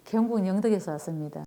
경북 영덕에서 왔습니다.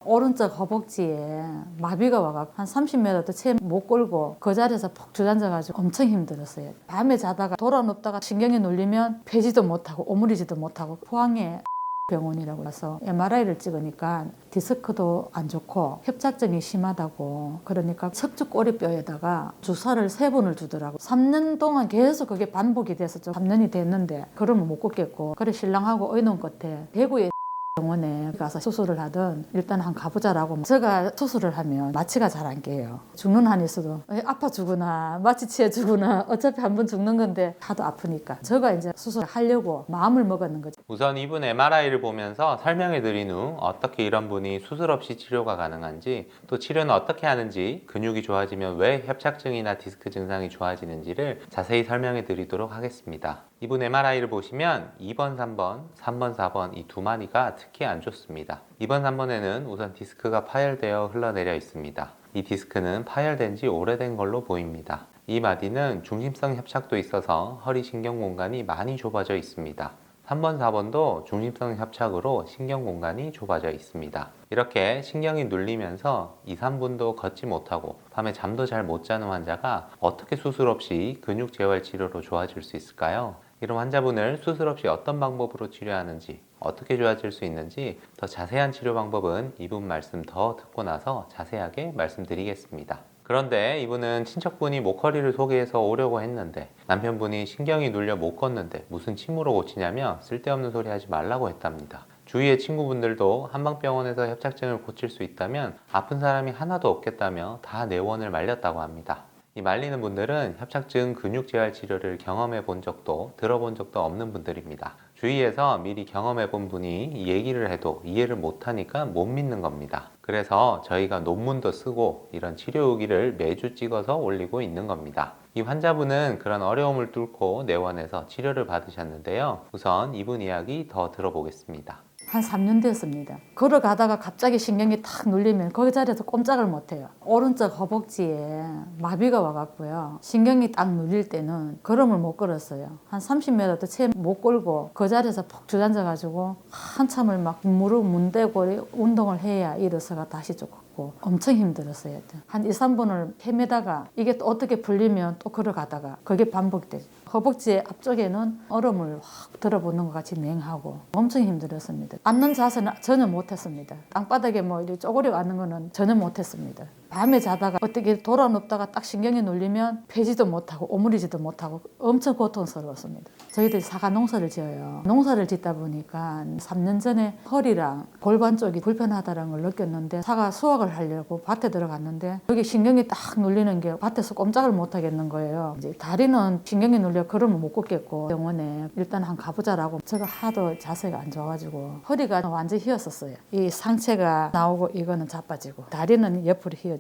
오른쪽 허벅지에 마비가 와서 한 30m도 채 못 걸고 그 자리에서 푹 주저앉아가지고 엄청 힘들었어요. 밤에 자다가 돌아 눕다가 신경이 눌리면 펴지도 못하고 오므리지도 못하고 포항에 병원이라고 해서 MRI를 찍으니까 디스크도 안 좋고 협착증이 심하다고, 그러니까 척추 꼬리뼈에다가 주사를 3번을 주더라고. 3년 동안 계속 그게 반복이 돼서 좀 3년이 됐는데 그러면 못 걷겠고, 그래 신랑하고 의논 끝에 대구에 병원에 가서 수술을 하든 일단 한 가보자라고. 제가 수술을 하면 마취가 잘 안 깨요. 죽는 한이 있어도 아파 죽으나 마취 취해 죽으나 어차피 한 번 죽는 건데 하도 아프니까 제가 이제 수술을 하려고 마음을 먹었는 거죠. 우선 이분 MRI를 보면서 설명해 드린 후 어떻게 이런 분이 수술 없이 치료가 가능한지, 또 치료는 어떻게 하는지, 근육이 좋아지면 왜 협착증이나 디스크 증상이 좋아지는지를 자세히 설명해 드리도록 하겠습니다. 이분 MRI를 보시면 2번, 3번, 3번, 4번 이 두 마디가 특히 안 좋습니다. 2번, 3번에는 우선 디스크가 파열되어 흘러내려 있습니다. 이 디스크는 파열된 지 오래된 걸로 보입니다. 이 마디는 중심성 협착도 있어서 허리 신경 공간이 많이 좁아져 있습니다. 3번, 4번도 중심성 협착으로 신경 공간이 좁아져 있습니다. 이렇게 신경이 눌리면서 2, 3분도 걷지 못하고 밤에 잠도 잘 못 자는 환자가 어떻게 수술 없이 근육 재활 치료로 좋아질 수 있을까요? 이런 환자분을 수술 없이 어떤 방법으로 치료하는지, 어떻게 좋아질 수 있는지 더 자세한 치료 방법은 이분 말씀 더 듣고 나서 자세하게 말씀드리겠습니다. 그런데 이분은 친척분이 목허리를 소개해서 오려고 했는데 남편분이 신경이 눌려 못 걷는데 무슨 침으로 고치냐며 쓸데없는 소리 하지 말라고 했답니다. 주위의 친구분들도 한방병원에서 협착증을 고칠 수 있다면 아픈 사람이 하나도 없겠다며 다 내원을 말렸다고 합니다. 이 말리는 분들은 협착증 근육 재활 치료를 경험해 본 적도 들어본 적도 없는 분들입니다. 주위에서 미리 경험해 본 분이 이 얘기를 해도 이해를 못하니까 못 믿는 겁니다. 그래서 저희가 논문도 쓰고 이런 치료 후기를 매주 찍어서 올리고 있는 겁니다. 이 환자분은 그런 어려움을 뚫고 내원해서 치료를 받으셨는데요. 우선 이분 이야기 더 들어보겠습니다. 한 3년 됐습니다. 걸어가다가 갑자기 신경이 탁 눌리면 그 자리에서 꼼짝을 못해요. 오른쪽 허벅지에 마비가 와갖고요. 신경이 딱 눌릴 때는 걸음을 못 걸었어요. 한 30m도 채 못 걸고 그 자리에서 푹 주저앉아가지고 한참을 막 무릎 문대고 운동을 해야 일어서가 다시 쫓고 엄청 힘들었어요. 한 2, 3분을 헤매다가 이게 또 어떻게 풀리면 또 걸어가다가 그게 반복되죠. 허벅지 앞쪽에는 얼음을 확 들어붙는 것 같이 맹하고 엄청 힘들었습니다. 앉는 자세는 전혀 못했습니다. 땅바닥에 뭐 이렇게 쪼그려 앉는 거는 전혀 못했습니다. 밤에 자다가 어떻게 돌아 눕다가 딱 신경이 눌리면 펴지도 못하고 오므리지도 못하고 엄청 고통스러웠습니다. 저희들이 사과 농사를 지어요. 농사를 짓다 보니까 3년 전에 허리랑 골반 쪽이 불편하다는 걸 느꼈는데 사과 수확을 하려고 밭에 들어갔는데 여기 신경이 딱 눌리는 게 밭에서 꼼짝을 못 하겠는 거예요. 이제 다리는 신경이 눌려 걸으면 못 걷겠고 병원에 일단 한 가보자라고. 제가 하도 자세가 안 좋아가지고 허리가 완전히 휘었었어요. 이 상체가 나오고 이거는 자빠지고 다리는 옆으로 휘어지고.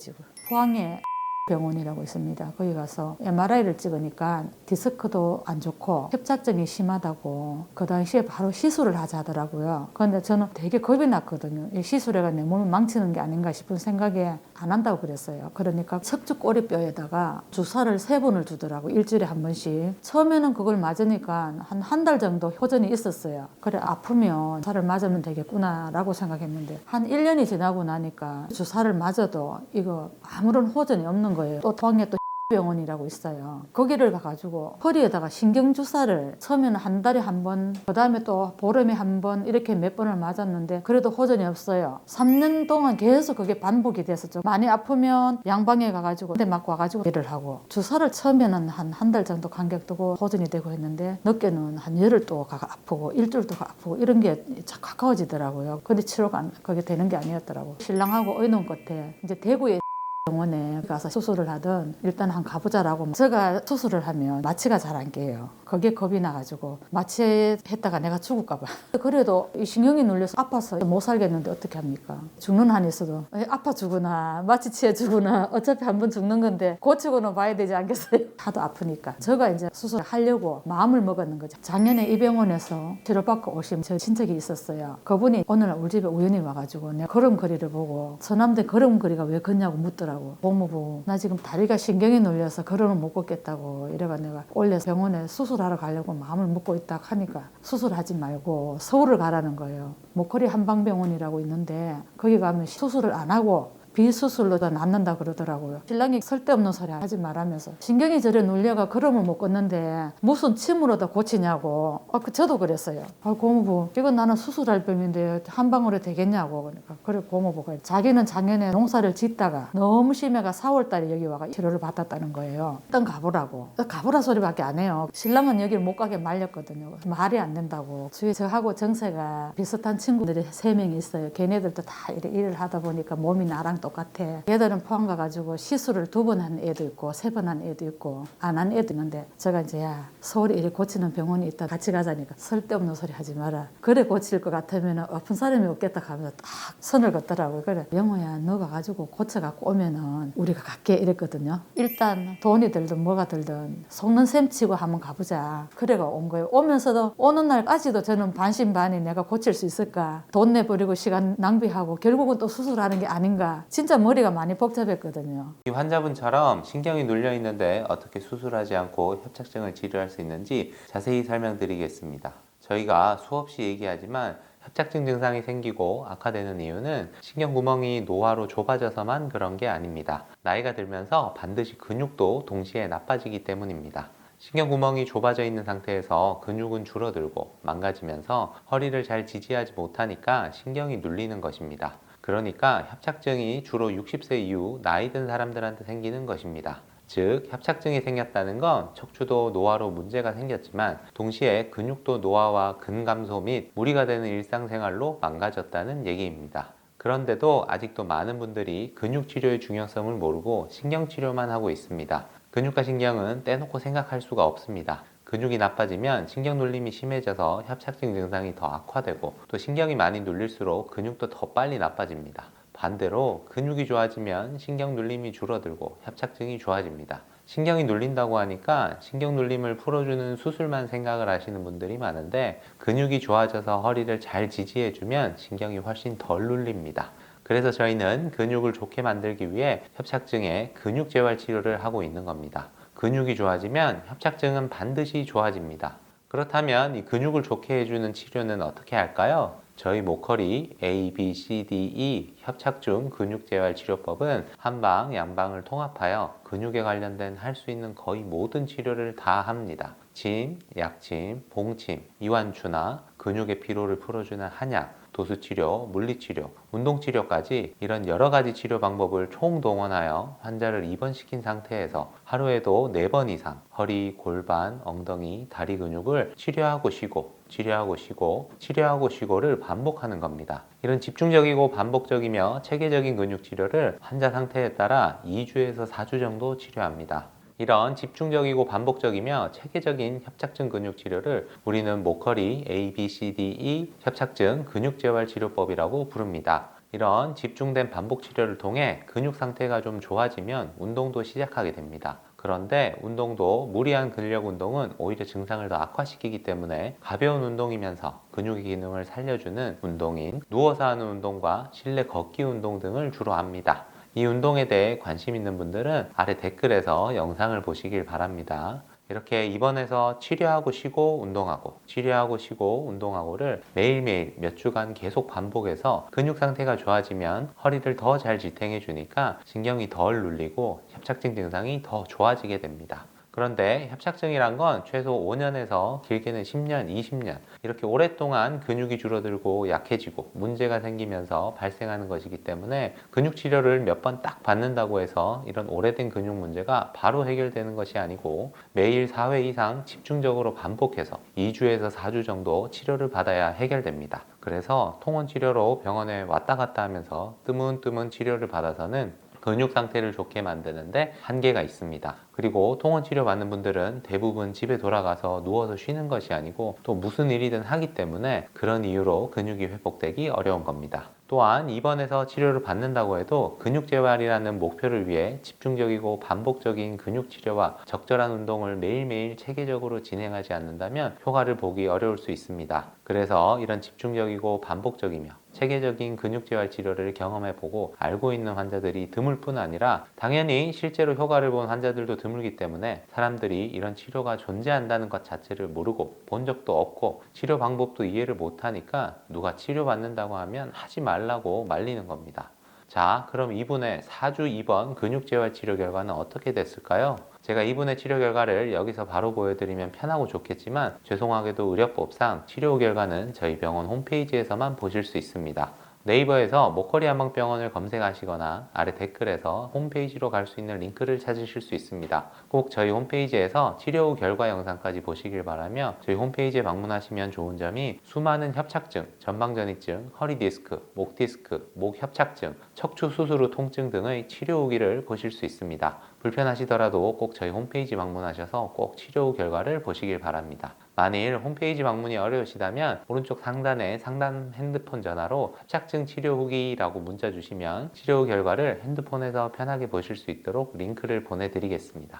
포항에 병원이라고 있습니다. 거기 가서 MRI를 찍으니까 디스크도 안 좋고 협착증이 심하다고 그 당시에 바로 시술을 하자 하더라고요. 그런데 저는 되게 겁이 났거든요. 이 시술해가 내 몸을 망치는 게 아닌가 싶은 생각에 안 한다고 그랬어요. 그러니까 척추 꼬리뼈에다가 주사를 3번을 주더라고. 일주일에 한 번씩. 처음에는 그걸 맞으니까 한 달 정도 호전이 있었어요. 그래 아프면 주사를 맞으면 되겠구나 라고 생각했는데 한 1년이 지나고 나니까 주사를 맞아도 이거 아무런 호전이 없는 거예요. 또 포항에 또 병원이라고 있어요. 거기를 가가지고 허리에다가 신경주사를 처음에는 한 달에 한 번, 그 다음에 또 보름에 한 번 이렇게 몇 번을 맞았는데 그래도 호전이 없어요. 3년 동안 계속 그게 반복이 됐었죠. 많이 아프면 양방에 가가지고 대 맞고 와가지고 일을 하고 주사를 처음에는 한 달 정도 간격 두고 호전이 되고 했는데 늦게는 한 열흘 또 아프고 일주일 또 아프고 이런 게 가까워지더라고요. 근데 치료가 그게 되는 게 아니었더라고. 신랑하고 의논 끝에 이제 대구에 병원에 가서 수술을 하든 일단 한 가보자라고. 제가 수술을 하면 마취가 잘 안 깨요. 그게 겁이 나가지고 마취했다가 내가 죽을까 봐. 그래도 이 신경이 눌려서 아파서 못 살겠는데 어떻게 합니까? 죽는 한이 있어도 아파 죽으나 마취 취해 죽으나 어차피 한 번 죽는 건데 고치고는 봐야 되지 않겠어요? 하도 아프니까. 제가 이제 수술을 하려고 마음을 먹었는 거죠. 작년에 이 병원에서 치료받고 오신 저 친척이 있었어요. 그분이 오늘 우리 집에 우연히 와가지고 내가 걸음걸이를 보고 서남대 걸음걸이가 왜 걷냐고 묻더라고요. 그러더라고. 고모부 나 지금 다리가 신경이 눌려서 걸어는 못 걷겠다고 이래가 내가 원래 병원에 수술하러 가려고 마음을 먹고 있다 하니까 수술하지 말고 서울을 가라는 거예요. 목걸이 한방병원이라고 있는데 거기 가면 수술을 안 하고 비수술로 다 낫는다 그러더라고요. 신랑이 쓸데없는 소리 하지 말라면서 신경이 저래 눌려가 걸음을 못 걷는데 무슨 침으로 다 고치냐고. 저도 그랬어요. 고모부 이건 나는 수술할 병인데 한 방울에 되겠냐고. 그러니까 그래 고모부가 자기는 작년에 농사를 짓다가 너무 심해가 4월달에 여기 와가 치료를 받았다는 거예요. 일단 가보라고. 가보라 소리밖에 안 해요. 신랑은 여기를 못 가게 말렸거든요. 말이 안 된다고. 주위에 저하고 정세가 비슷한 친구들이 3명이 있어요. 걔네들도 다 일을 하다 보니까 몸이 나랑 똑같아. 얘들은 포항 가가지고 시술을 2번 한 애도 있고 3번 한 애도 있고 안 한 애도 있는데 제가 이제 야 서울에 이래 고치는 병원이 있다 같이 가자니까 쓸데없는 소리 하지 마라. 그래 고칠 것 같으면 아픈 사람이 없겠다 하면서 딱 선을 긋더라고요. 그래 영호야 너가 가지고 고쳐갖고 오면은 우리가 갈게 이랬거든요. 일단 돈이 들든 뭐가 들든 속는 셈 치고 한번 가보자. 그래가 온 거예요. 오면서도 오는 날까지도 저는 반신반의 내가 고칠 수 있을까. 돈 내버리고 시간 낭비하고 결국은 또 수술하는 게 아닌가. 진짜 머리가 많이 복잡했거든요. 이 환자분처럼 신경이 눌려 있는데 어떻게 수술하지 않고 협착증을 치료할 수 있는지 자세히 설명드리겠습니다. 저희가 수없이 얘기하지만 협착증 증상이 생기고 악화되는 이유는 신경구멍이 노화로 좁아져서만 그런 게 아닙니다. 나이가 들면서 반드시 근육도 동시에 나빠지기 때문입니다. 신경구멍이 좁아져 있는 상태에서 근육은 줄어들고 망가지면서 허리를 잘 지지하지 못하니까 신경이 눌리는 것입니다. 그러니까 협착증이 주로 60세 이후 나이 든 사람들한테 생기는 것입니다. 즉 협착증이 생겼다는 건 척추도 노화로 문제가 생겼지만 동시에 근육도 노화와 근감소 및 무리가 되는 일상생활로 망가졌다는 얘기입니다. 그런데도 아직도 많은 분들이 근육치료의 중요성을 모르고 신경치료만 하고 있습니다. 근육과 신경은 떼놓고 생각할 수가 없습니다. 근육이 나빠지면 신경 눌림이 심해져서 협착증 증상이 더 악화되고 또 신경이 많이 눌릴수록 근육도 더 빨리 나빠집니다. 반대로 근육이 좋아지면 신경 눌림이 줄어들고 협착증이 좋아집니다. 신경이 눌린다고 하니까 신경 눌림을 풀어주는 수술만 생각을 하시는 분들이 많은데 근육이 좋아져서 허리를 잘 지지해주면 신경이 훨씬 덜 눌립니다. 그래서 저희는 근육을 좋게 만들기 위해 협착증의 근육 재활 치료를 하고 있는 겁니다. 근육이 좋아지면 협착증은 반드시 좋아집니다. 그렇다면 이 근육을 좋게 해주는 치료는 어떻게 할까요? 저희 모커리 A, B, C, D, E 협착증 근육재활치료법은 한방, 양방을 통합하여 근육에 관련된 할 수 있는 거의 모든 치료를 다 합니다. 침, 약침, 봉침, 이완추나 근육의 피로를 풀어주는 한약, 도수치료, 물리치료, 운동치료까지 이런 여러 가지 치료 방법을 총동원하여 환자를 입원시킨 상태에서 하루에도 4번 이상 허리, 골반, 엉덩이, 다리 근육을 치료하고 쉬고 치료하고 쉬고 치료하고 쉬고를 반복하는 겁니다. 이런 집중적이고 반복적이며 체계적인 근육 치료를 환자 상태에 따라 2주에서 4주 정도 치료합니다. 이런 집중적이고 반복적이며 체계적인 협착증 근육 치료를 우리는 모커리 A, B, C, D, E 협착증 근육재활치료법이라고 부릅니다. 이런 집중된 반복 치료를 통해 근육 상태가 좀 좋아지면 운동도 시작하게 됩니다. 그런데 운동도 무리한 근력 운동은 오히려 증상을 더 악화시키기 때문에 가벼운 운동이면서 근육의 기능을 살려주는 운동인 누워서 하는 운동과 실내 걷기 운동 등을 주로 합니다. 이 운동에 대해 관심 있는 분들은 아래 댓글에서 영상을 보시길 바랍니다. 이렇게 입원해서 치료하고 쉬고 운동하고 치료하고 쉬고 운동하고를 매일매일 몇 주간 계속 반복해서 근육 상태가 좋아지면 허리를 더 잘 지탱해 주니까 신경이 덜 눌리고 협착증 증상이 더 좋아지게 됩니다. 그런데 협착증이란 건 최소 5년에서 길게는 10년, 20년 이렇게 오랫동안 근육이 줄어들고 약해지고 문제가 생기면서 발생하는 것이기 때문에 근육 치료를 몇 번 딱 받는다고 해서 이런 오래된 근육 문제가 바로 해결되는 것이 아니고 매일 4회 이상 집중적으로 반복해서 2주에서 4주 정도 치료를 받아야 해결됩니다. 그래서 통원 치료로 병원에 왔다 갔다 하면서 뜨문뜨문 치료를 받아서는 근육 상태를 좋게 만드는데 한계가 있습니다. 그리고 통원 치료 받는 분들은 대부분 집에 돌아가서 누워서 쉬는 것이 아니고 또 무슨 일이든 하기 때문에 그런 이유로 근육이 회복되기 어려운 겁니다. 또한 입원해서 치료를 받는다고 해도 근육 재활이라는 목표를 위해 집중적이고 반복적인 근육 치료와 적절한 운동을 매일매일 체계적으로 진행하지 않는다면 효과를 보기 어려울 수 있습니다. 그래서 이런 집중적이고 반복적이며 체계적인 근육 재활 치료를 경험해보고 알고 있는 환자들이 드물 뿐 아니라 당연히 실제로 효과를 본 환자들도 드물기 때문에 사람들이 이런 치료가 존재한다는 것 자체를 모르고 본 적도 없고 치료 방법도 이해를 못하니까 누가 치료받는다고 하면 하지 말라고 말리는 겁니다. 자, 그럼 이분의 4주 입원 근육재활 치료 결과는 어떻게 됐을까요? 제가 이분의 치료 결과를 여기서 바로 보여드리면 편하고 좋겠지만 죄송하게도 의료법상 치료 결과는 저희 병원 홈페이지에서만 보실 수 있습니다. 네이버에서 목걸이 한방병원을 검색하시거나 아래 댓글에서 홈페이지로 갈 수 있는 링크를 찾으실 수 있습니다. 꼭 저희 홈페이지에서 치료 후 결과 영상까지 보시길 바라며 저희 홈페이지에 방문하시면 좋은 점이 수많은 협착증, 전방전이증, 허리 디스크, 목 디스크, 목 협착증, 척추 수술 후 통증 등의 치료 후기를 보실 수 있습니다. 불편하시더라도 꼭 저희 홈페이지 방문하셔서 꼭 치료 후 결과를 보시길 바랍니다. 만일 홈페이지 방문이 어려우시다면 오른쪽 상단에 상단 핸드폰 전화로 협착증 치료 후기라고 문자 주시면 치료 후 결과를 핸드폰에서 편하게 보실 수 있도록 링크를 보내드리겠습니다.